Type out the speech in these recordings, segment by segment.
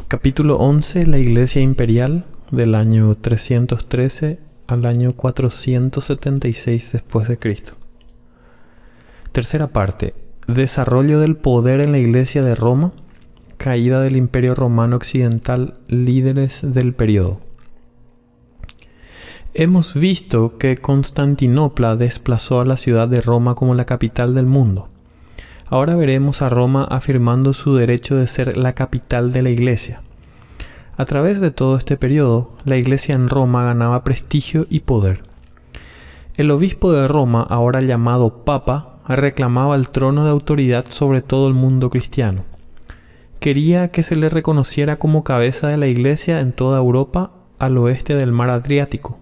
Capítulo 11. La Iglesia Imperial, del año 313 al año 476 después de Cristo. Tercera parte. Desarrollo del poder en la Iglesia de Roma, caída del Imperio Romano Occidental, líderes del periodo. Hemos visto que Constantinopla desplazó a la ciudad de Roma como la capital del mundo. Ahora veremos a Roma afirmando su derecho de ser la capital de la Iglesia. A través de todo este periodo, la Iglesia en Roma ganaba prestigio y poder. El obispo de Roma, ahora llamado Papa, reclamaba el trono de autoridad sobre todo el mundo cristiano. Quería que se le reconociera como cabeza de la Iglesia en toda Europa al oeste del mar Adriático.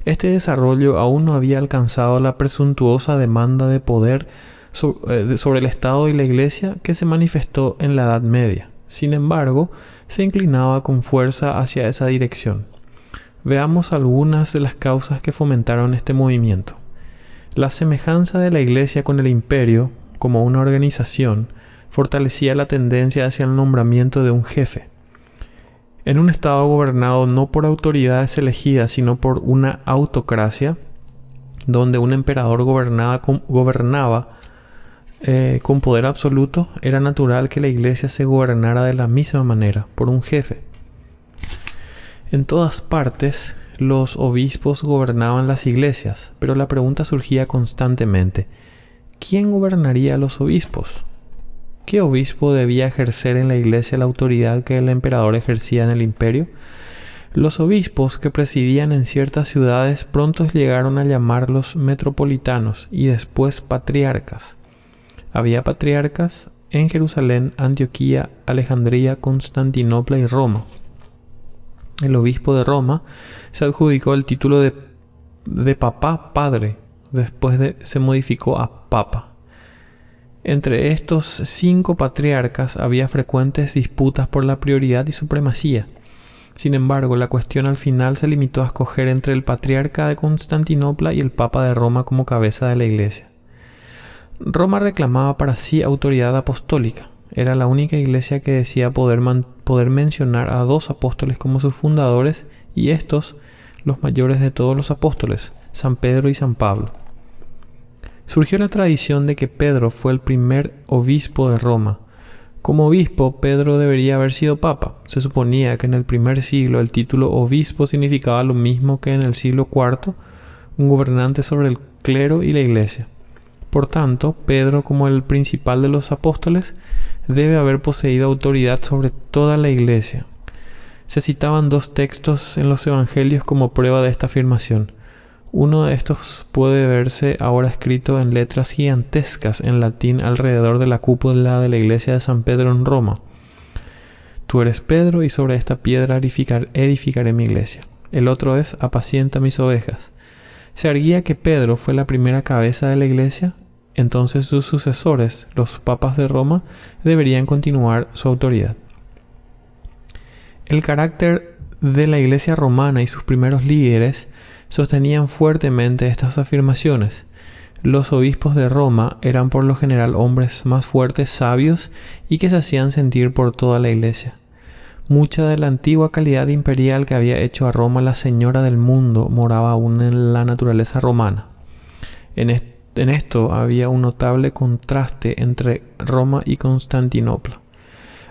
Este desarrollo aún no había alcanzado la presuntuosa demanda de poder sobre el Estado y la Iglesia que se manifestó en la Edad Media. Sin embargo, se inclinaba con fuerza hacia esa dirección. Veamos algunas de las causas que fomentaron este movimiento. La semejanza de la Iglesia con el Imperio, como una organización, fortalecía la tendencia hacia el nombramiento de un jefe. En un Estado gobernado no por autoridades elegidas, sino por una autocracia, donde un emperador gobernaba con poder absoluto, era natural que la Iglesia se gobernara de la misma manera, por un jefe. En todas partes, los obispos gobernaban las iglesias, pero la pregunta surgía constantemente: ¿quién gobernaría a los obispos? ¿Qué obispo debía ejercer en la Iglesia la autoridad que el emperador ejercía en el imperio? Los obispos que presidían en ciertas ciudades pronto llegaron a llamarlos metropolitanos y después patriarcas. Había patriarcas en Jerusalén, Antioquía, Alejandría, Constantinopla y Roma. El obispo de Roma se adjudicó el título de papá padre, después se modificó a papa. Entre estos 5 patriarcas había frecuentes disputas por la prioridad y supremacía. Sin embargo, la cuestión al final se limitó a escoger entre el patriarca de Constantinopla y el papa de Roma como cabeza de la Iglesia. Roma reclamaba para sí autoridad apostólica. Era la única iglesia que decía poder mencionar a 2 apóstoles como sus fundadores, y estos, los mayores de todos los apóstoles, San Pedro y San Pablo. Surgió la tradición de que Pedro fue el primer obispo de Roma. Como obispo, Pedro debería haber sido papa. Se suponía que en el primer siglo el título obispo significaba lo mismo que en el siglo IV, un gobernante sobre el clero y la iglesia. Por tanto, Pedro, como el principal de los apóstoles, debe haber poseído autoridad sobre toda la iglesia. Se citaban 2 textos en los evangelios como prueba de esta afirmación. Uno de estos puede verse ahora escrito en letras gigantescas en latín alrededor de la cúpula de la iglesia de San Pedro en Roma. Tú eres Pedro, y sobre esta piedra edificaré mi iglesia. El otro es: apacienta mis ovejas. Se arguía que Pedro fue la primera cabeza de la iglesia. Entonces sus sucesores, los papas de Roma, deberían continuar su autoridad. El carácter de la iglesia romana y sus primeros líderes sostenían fuertemente estas afirmaciones. Los obispos de Roma eran por lo general hombres más fuertes, sabios y que se hacían sentir por toda la iglesia. Mucha de la antigua calidad imperial que había hecho a Roma la señora del mundo moraba aún en la naturaleza romana. En esto había un notable contraste entre Roma y Constantinopla.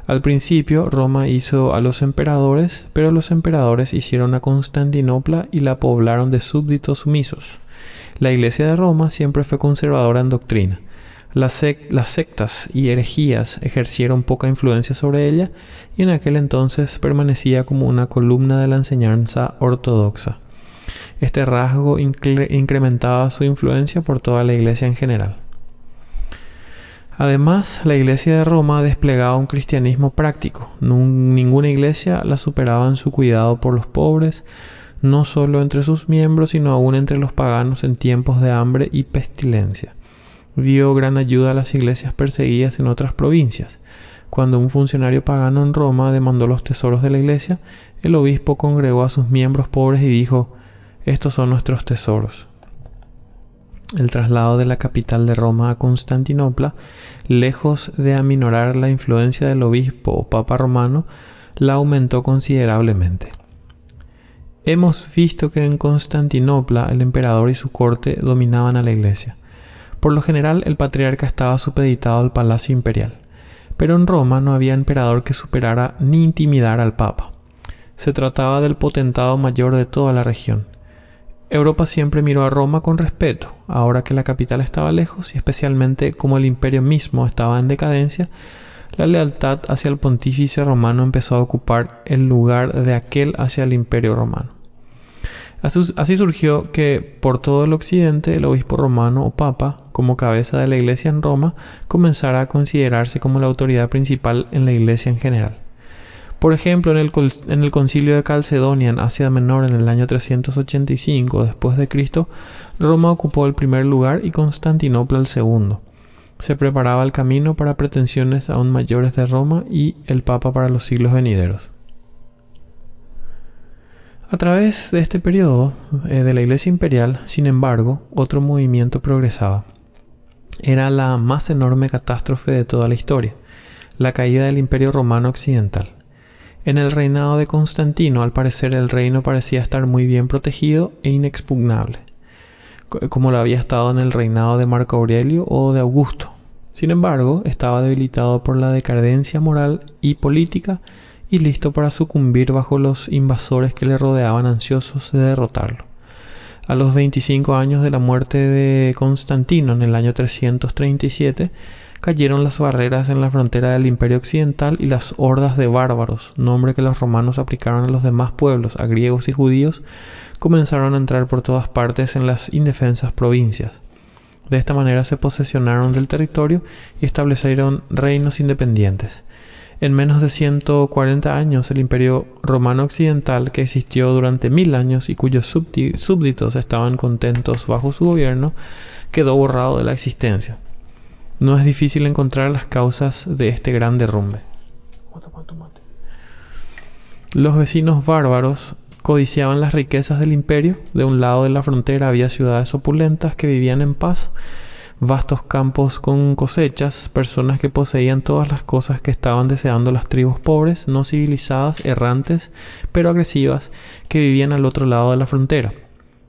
Al principio, Roma hizo a los emperadores, pero los emperadores hicieron a Constantinopla y la poblaron de súbditos sumisos. La Iglesia de Roma siempre fue conservadora en doctrina. Las sectas y herejías ejercieron poca influencia sobre ella, y en aquel entonces permanecía como una columna de la enseñanza ortodoxa. Este rasgo incrementaba su influencia por toda la iglesia en general. Además, la iglesia de Roma desplegaba un cristianismo práctico. Ninguna iglesia la superaba en su cuidado por los pobres, no solo entre sus miembros, sino aún entre los paganos en tiempos de hambre y pestilencia. Dio gran ayuda a las iglesias perseguidas en otras provincias. Cuando un funcionario pagano en Roma demandó los tesoros de la iglesia, el obispo congregó a sus miembros pobres y dijo: estos son nuestros tesoros. El traslado de la capital de Roma a Constantinopla, lejos de aminorar la influencia del obispo o papa romano, la aumentó considerablemente. Hemos visto que en Constantinopla el emperador y su corte dominaban a la iglesia. Por lo general, el patriarca estaba supeditado al palacio imperial, pero en Roma no había emperador que superara ni intimidara al papa. Se trataba del potentado mayor de toda la región. Europa siempre miró a Roma con respeto, ahora que la capital estaba lejos y especialmente como el imperio mismo estaba en decadencia. La lealtad hacia el pontífice romano empezó a ocupar el lugar de aquel hacia el imperio romano. Así surgió que por todo el occidente el obispo romano o papa, como cabeza de la iglesia en Roma, comenzara a considerarse como la autoridad principal en la iglesia en general. Por ejemplo, en el concilio de Calcedonia en Asia Menor en el año 385 después de Cristo, Roma ocupó el primer lugar y Constantinopla el segundo. Se preparaba el camino para pretensiones aún mayores de Roma y el Papa para los siglos venideros. A través de este periodo de la Iglesia Imperial, sin embargo, otro movimiento progresaba. Era la más enorme catástrofe de toda la historia, la caída del Imperio Romano Occidental. En el reinado de Constantino, al parecer, el reino parecía estar muy bien protegido e inexpugnable, como lo había estado en el reinado de Marco Aurelio o de Augusto. Sin embargo, estaba debilitado por la decadencia moral y política y listo para sucumbir bajo los invasores que le rodeaban ansiosos de derrotarlo. A los 25 años de la muerte de Constantino en el año 337, cayeron las barreras en la frontera del Imperio Occidental y las hordas de bárbaros, nombre que los romanos aplicaron a los demás pueblos, a griegos y judíos, comenzaron a entrar por todas partes en las indefensas provincias. De esta manera se posesionaron del territorio y establecieron reinos independientes. En menos de 140 años, el Imperio Romano Occidental, que existió durante 1000 años y cuyos súbditos estaban contentos bajo su gobierno, quedó borrado de la existencia. No es difícil encontrar las causas de este gran derrumbe. Los vecinos bárbaros codiciaban las riquezas del imperio. De un lado de la frontera había ciudades opulentas que vivían en paz, vastos campos con cosechas, personas que poseían todas las cosas que estaban deseando las tribus pobres, no civilizadas, errantes, pero agresivas, que vivían al otro lado de la frontera.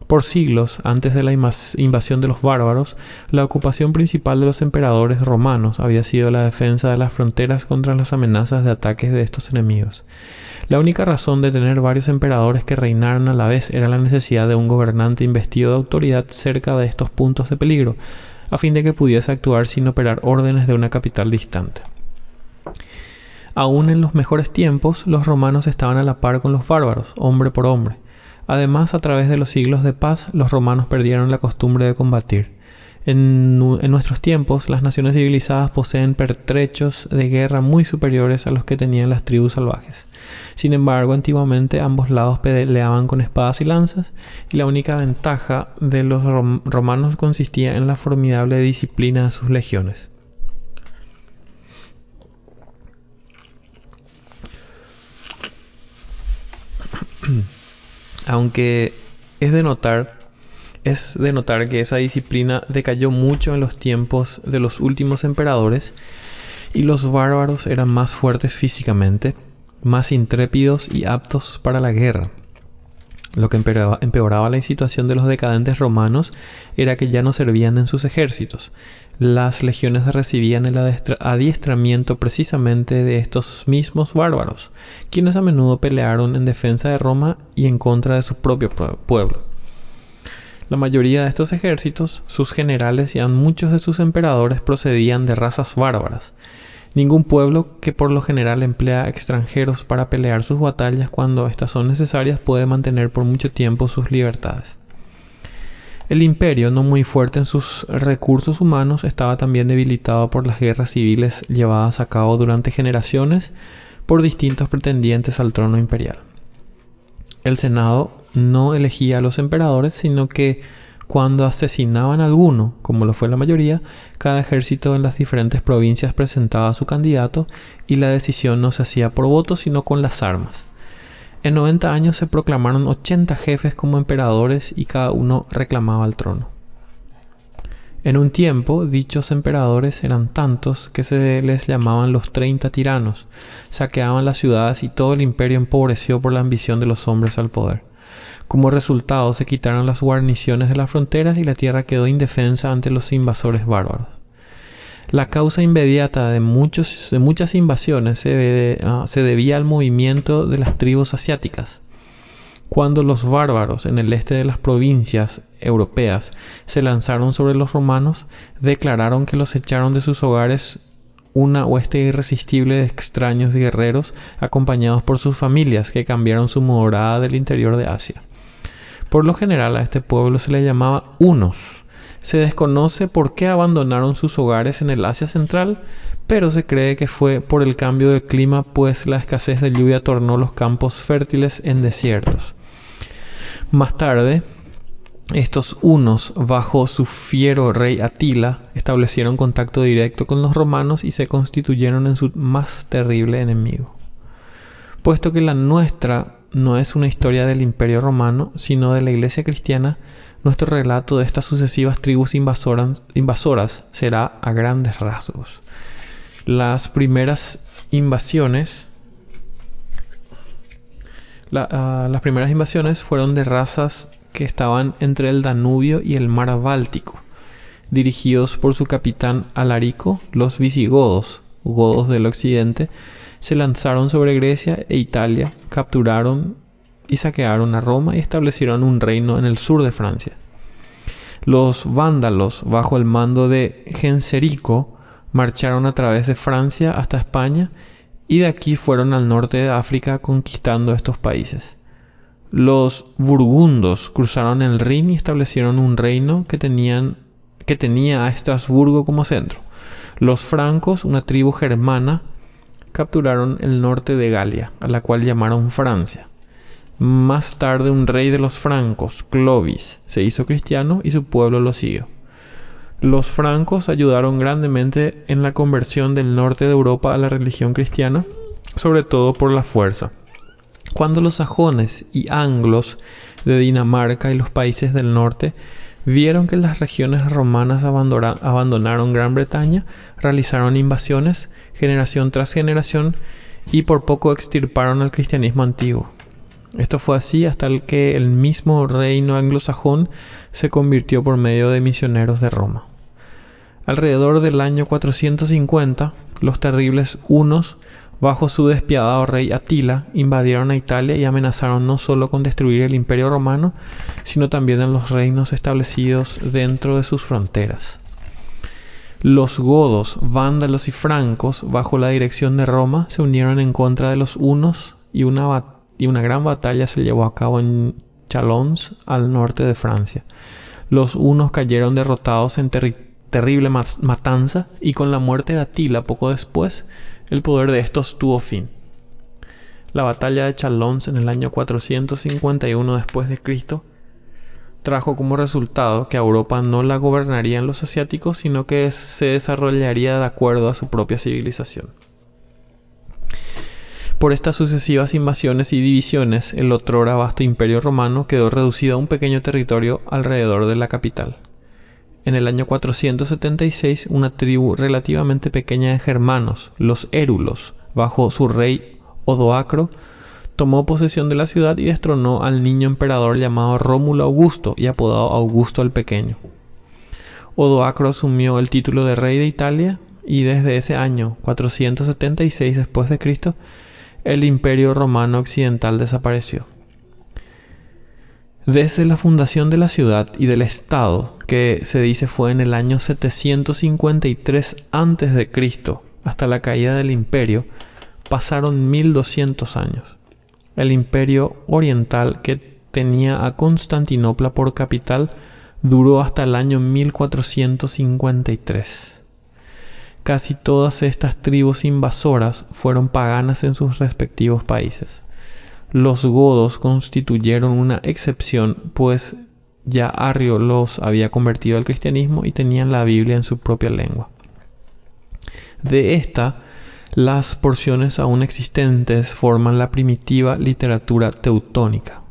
Por siglos, antes de la invasión de los bárbaros, la ocupación principal de los emperadores romanos había sido la defensa de las fronteras contra las amenazas de ataques de estos enemigos. La única razón de tener varios emperadores que reinaran a la vez era la necesidad de un gobernante investido de autoridad cerca de estos puntos de peligro, a fin de que pudiese actuar sin operar órdenes de una capital distante. Aún en los mejores tiempos, los romanos estaban a la par con los bárbaros, hombre por hombre. Además, a través de los siglos de paz, los romanos perdieron la costumbre de combatir. En nuestros tiempos, las naciones civilizadas poseen pertrechos de guerra muy superiores a los que tenían las tribus salvajes. Sin embargo, antiguamente ambos lados peleaban con espadas y lanzas, y la única ventaja de los romanos consistía en la formidable disciplina de sus legiones. Aunque es de notar que esa disciplina decayó mucho en los tiempos de los últimos emperadores, y los bárbaros eran más fuertes físicamente, más intrépidos y aptos para la guerra. Lo que empeoraba la situación de los decadentes romanos era que ya no servían en sus ejércitos. Las legiones recibían el adiestramiento precisamente de estos mismos bárbaros, quienes a menudo pelearon en defensa de Roma y en contra de su propio pueblo. La mayoría de estos ejércitos, sus generales y aun muchos de sus emperadores procedían de razas bárbaras. Ningún pueblo que por lo general emplea extranjeros para pelear sus batallas cuando estas son necesarias puede mantener por mucho tiempo sus libertades. El imperio, no muy fuerte en sus recursos humanos, estaba también debilitado por las guerras civiles llevadas a cabo durante generaciones por distintos pretendientes al trono imperial. El Senado no elegía a los emperadores, sino que cuando asesinaban a alguno, como lo fue la mayoría, cada ejército en las diferentes provincias presentaba a su candidato y la decisión no se hacía por voto sino con las armas. En 90 años se proclamaron 80 jefes como emperadores y cada uno reclamaba el trono. En un tiempo, dichos emperadores eran tantos que se les llamaban los 30 tiranos. Saqueaban las ciudades y todo el imperio empobreció por la ambición de los hombres al poder. Como resultado, se quitaron las guarniciones de las fronteras y la tierra quedó indefensa ante los invasores bárbaros. La causa inmediata de muchas invasiones se debía al movimiento de las tribus asiáticas. Cuando los bárbaros en el este de las provincias europeas se lanzaron sobre los romanos, declararon que los echaron de sus hogares una hueste irresistible de extraños guerreros acompañados por sus familias que cambiaron su morada del interior de Asia. Por lo general a este pueblo se le llamaba hunos. Se desconoce por qué abandonaron sus hogares en el Asia Central, pero se cree que fue por el cambio de clima, pues la escasez de lluvia tornó los campos fértiles en desiertos. Más tarde, estos hunos, bajo su fiero rey Atila, establecieron contacto directo con los romanos y se constituyeron en su más terrible enemigo. Puesto que la nuestra no es una historia del Imperio Romano, sino de la Iglesia cristiana, nuestro relato de estas sucesivas tribus invasoras será a grandes rasgos. Las primeras invasiones fueron de razas que estaban entre el Danubio y el mar Báltico. Dirigidos por su capitán Alarico, los visigodos, godos del occidente, se lanzaron sobre Grecia e Italia, capturaron y saquearon a Roma y establecieron un reino en el sur de Francia. Los vándalos, bajo el mando de Genserico, marcharon a través de Francia hasta España y de aquí fueron al norte de África conquistando estos países. Los burgundos cruzaron el Rin y establecieron un reino que tenía a Estrasburgo como centro. Los francos, una tribu germana, capturaron el norte de Galia, a la cual llamaron Francia. Más tarde un rey de los francos, Clovis, se hizo cristiano y su pueblo lo siguió. Los francos ayudaron grandemente en la conversión del norte de Europa a la religión cristiana, sobre todo por la fuerza. Cuando los sajones y anglos de Dinamarca y los países del norte vieron que las regiones romanas abandonaron Gran Bretaña, realizaron invasiones generación tras generación y por poco extirparon al cristianismo antiguo. Esto fue así hasta que el mismo reino anglosajón se convirtió por medio de misioneros de Roma. Alrededor del año 450, los terribles hunos, bajo su despiadado rey Atila, invadieron a Italia y amenazaron no solo con destruir el Imperio Romano, sino también a los reinos establecidos dentro de sus fronteras. Los godos, vándalos y francos, bajo la dirección de Roma, se unieron en contra de los hunos y una gran batalla se llevó a cabo en Chalons, al norte de Francia. Los hunos cayeron derrotados en terrible matanza y con la muerte de Atila poco después, el poder de estos tuvo fin. La batalla de Chalons en el año 451 después de Cristo trajo como resultado que a Europa no la gobernarían los asiáticos, sino que se desarrollaría de acuerdo a su propia civilización. Por estas sucesivas invasiones y divisiones, el otrora vasto imperio romano quedó reducido a un pequeño territorio alrededor de la capital. En el año 476, una tribu relativamente pequeña de germanos, los érulos, bajo su rey Odoacro, tomó posesión de la ciudad y destronó al niño emperador llamado Rómulo Augusto y apodado Augusto el Pequeño. Odoacro asumió el título de rey de Italia y desde ese año 476 después de Cristo, el Imperio Romano Occidental desapareció. Desde la fundación de la ciudad y del Estado, que se dice fue en el año 753 a.C., hasta la caída del imperio, pasaron 1200 años. El Imperio Oriental, que tenía a Constantinopla por capital, duró hasta el año 1453. Casi todas estas tribus invasoras fueron paganas en sus respectivos países. Los godos constituyeron una excepción, pues ya Arrio los había convertido al cristianismo y tenían la Biblia en su propia lengua. De esta, las porciones aún existentes forman la primitiva literatura teutónica.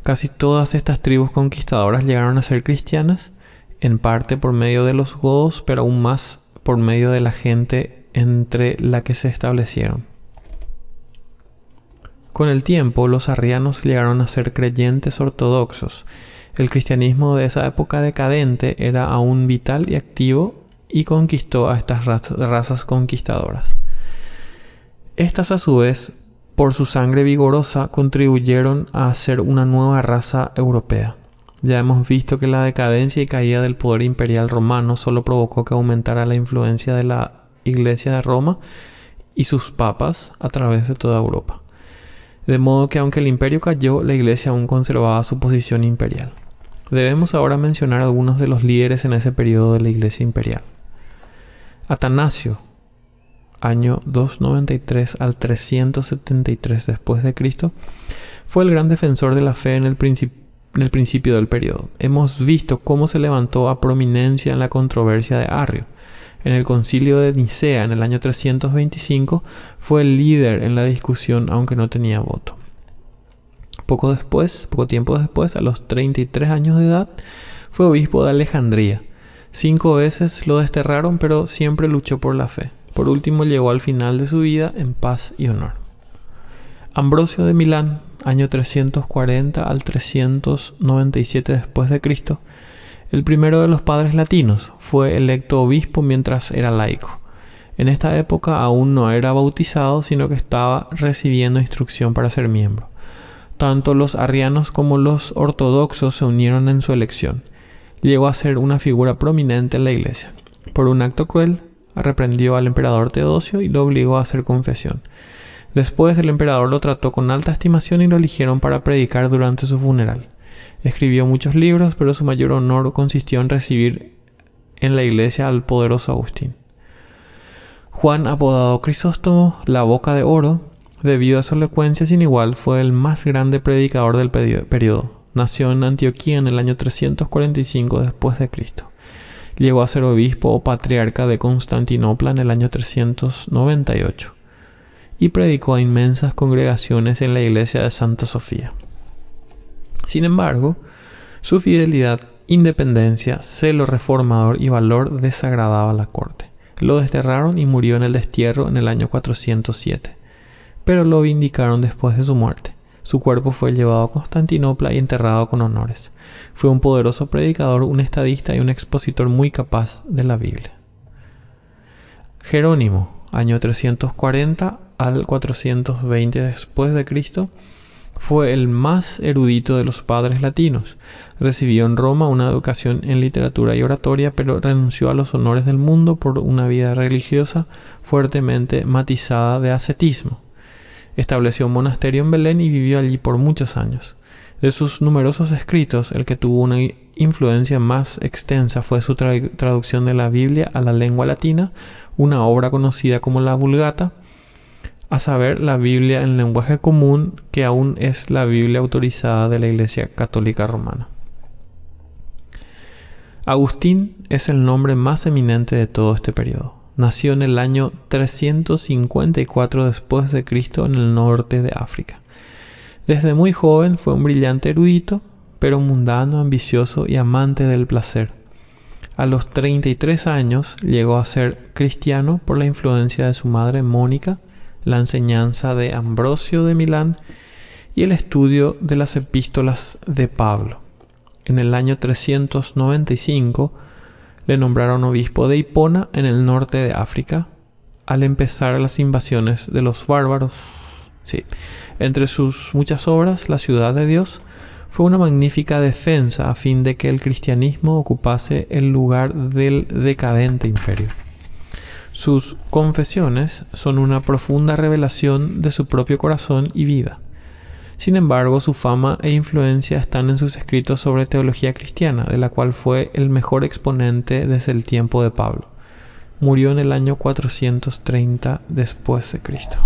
Casi todas estas tribus conquistadoras llegaron a ser cristianas en parte por medio de los godos, pero aún más por medio de la gente entre la que se establecieron. Con el tiempo, los arrianos llegaron a ser creyentes ortodoxos. El cristianismo de esa época decadente era aún vital y activo y conquistó a estas razas conquistadoras. Estas, a su vez, por su sangre vigorosa, contribuyeron a hacer una nueva raza europea. Ya hemos visto que la decadencia y caída del poder imperial romano solo provocó que aumentara la influencia de la Iglesia de Roma y sus papas a través de toda Europa. De modo que aunque el imperio cayó, la Iglesia aún conservaba su posición imperial. Debemos ahora mencionar algunos de los líderes en ese periodo de la Iglesia imperial. Atanasio, año 293 al 373 después de Cristo, fue el gran defensor de la fe en el principio del periodo. Hemos visto cómo se levantó a prominencia en la controversia de Arrio. En el concilio de Nicea, en el año 325, fue el líder en la discusión, aunque no tenía voto. Poco tiempo después, a los 33 años de edad, fue obispo de Alejandría. 5 veces lo desterraron, pero siempre luchó por la fe. Por último, llegó al final de su vida en paz y honor. Ambrosio de Milán, año 340 al 397 después de Cristo, el primero de los padres latinos, fue electo obispo mientras era laico. En esta época aún no era bautizado, sino que estaba recibiendo instrucción para ser miembro. Tanto los arrianos como los ortodoxos se unieron en su elección. Llegó a ser una figura prominente en la iglesia. Por un acto cruel, reprendió al emperador Teodosio y lo obligó a hacer confesión. Después el emperador lo trató con alta estimación y lo eligieron para predicar durante su funeral. Escribió muchos libros, pero su mayor honor consistió en recibir en la iglesia al poderoso Agustín. Juan, apodado Crisóstomo, la boca de oro, debido a su elocuencia sin igual, fue el más grande predicador del periodo. Nació en Antioquía en el año 345 después de Cristo. Llegó a ser obispo o patriarca de Constantinopla en el año 398 y predicó a inmensas congregaciones en la iglesia de Santa Sofía. Sin embargo, su fidelidad, independencia, celo reformador y valor desagradaba a la corte. Lo desterraron y murió en el destierro en el año 407, pero lo vindicaron después de su muerte. Su cuerpo fue llevado a Constantinopla y enterrado con honores. Fue un poderoso predicador, un estadista y un expositor muy capaz de la Biblia. Jerónimo, año 340 al 420 después de Cristo, fue el más erudito de los padres latinos. Recibió en Roma una educación en literatura y oratoria, pero renunció a los honores del mundo por una vida religiosa fuertemente matizada de ascetismo. Estableció un monasterio en Belén y vivió allí por muchos años. De sus numerosos escritos, el que tuvo una influencia más extensa fue su traducción de la Biblia a la lengua latina, una obra conocida como la Vulgata, a saber, la Biblia en lenguaje común, que aún es la Biblia autorizada de la Iglesia Católica Romana. Agustín es el nombre más eminente de todo este periodo. Nació en el año 354 después de Cristo en el norte de África. Desde muy joven fue un brillante erudito, pero mundano, ambicioso y amante del placer. A los 33 años llegó a ser cristiano por la influencia de su madre Mónica, la enseñanza de Ambrosio de Milán y el estudio de las epístolas de Pablo. En el año 395 le nombraron obispo de Hipona en el norte de África, al empezar las invasiones de los bárbaros. Entre sus muchas obras, La ciudad de Dios fue una magnífica defensa a fin de que el cristianismo ocupase el lugar del decadente imperio. Sus confesiones son una profunda revelación de su propio corazón y vida. Sin embargo, su fama e influencia están en sus escritos sobre teología cristiana, de la cual fue el mejor exponente desde el tiempo de Pablo. Murió en el año 430 después de Cristo.